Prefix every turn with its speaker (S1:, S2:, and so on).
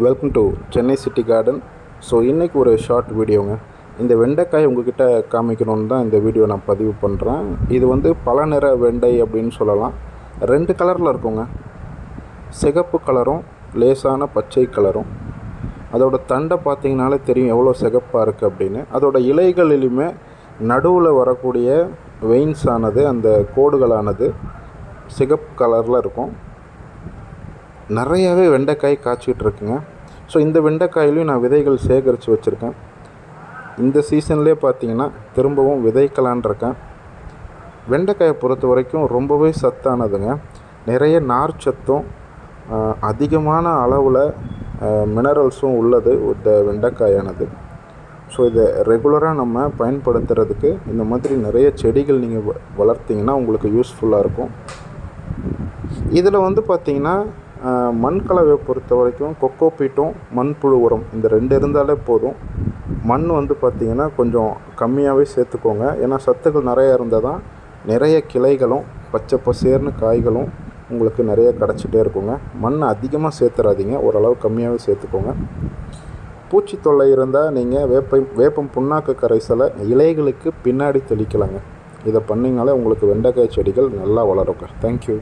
S1: Welcome to Chennai city garden. So இன்றைக்கி ஒரு short வீடியோங்க. இந்த வெண்டைக்காய் உங்கள்கிட்ட காமிக்கணுன்னு தான் இந்த வீடியோ நான் பதிவு பண்ணுறேன். இது வந்து பல நிற வெண்டை அப்படின்னு சொல்லலாம். 2 கலரில் இருக்குங்க. சிகப்பு கலரும் லேசான பச்சை கலரும். அதோட தண்டை பார்த்திங்கனாலே தெரியும் எவ்வளோ சிகப்பாக இருக்குது அப்படின்னு. அதோட இலைகளிலுமே நடுவில் வரக்கூடிய வெயின்ஸ் ஆனது, அந்த கோடுகளானது சிகப்பு கலரில் இருக்கும். நிறையாவே வெண்டைக்காய் காய்ச்சிக்கிட்டு இருக்குங்க. ஸோ இந்த வெண்டைக்காயிலையும் நான் விதைகள் சேகரித்து வச்சுருக்கேன். இந்த சீசன்லேயே பார்த்தீங்கன்னா திரும்பவும் விதைக்கலான் இருக்கேன். வெண்டைக்காயை பொறுத்த வரைக்கும் ரொம்பவே சத்தானதுங்க. நிறைய நார் சத்தும் அதிகமான அளவில் மினரல்ஸும் உள்ளது இந்த வெண்டைக்காயானது. ஸோ இதை ரெகுலராக நம்ம பயன்படுத்துகிறதுக்கு இந்த மாதிரி நிறைய செடிகள் நீங்கள் வளர்த்திங்கன்னா உங்களுக்கு யூஸ்ஃபுல்லாக இருக்கும். இதில் வந்து பார்த்திங்கன்னா மண் கலவையை பொறுத்த வரைக்கும் கொக்கோபீட்டும் மண்புழு உரம் இந்த 2 இருந்தாலே போதும். மண் வந்து பார்த்திங்கன்னா கொஞ்சம் கம்மியாகவே சேர்த்துக்கோங்க. ஏன்னா சத்துக்கள் நிறையா இருந்தால் தான் நிறைய கிளைகளும் பச்சை பசேர்னு காய்களும் உங்களுக்கு நிறைய கிடச்சிட்டே இருக்குங்க. மண் அதிகமாக சேர்த்துறாதீங்க, ஓரளவு கம்மியாகவே சேர்த்துக்கோங்க. பூச்சி தொல்லை இருந்தால் நீங்கள் வேப்பம் புண்ணாக்கு கரைசலை இலைகளுக்கு பின்னாடி தெளிக்கலாங்க. இதை பண்ணிங்கனாலே உங்களுக்கு வெண்டைக்காய் செடிகள் நல்லா வளருங்க. தேங்க்யூ.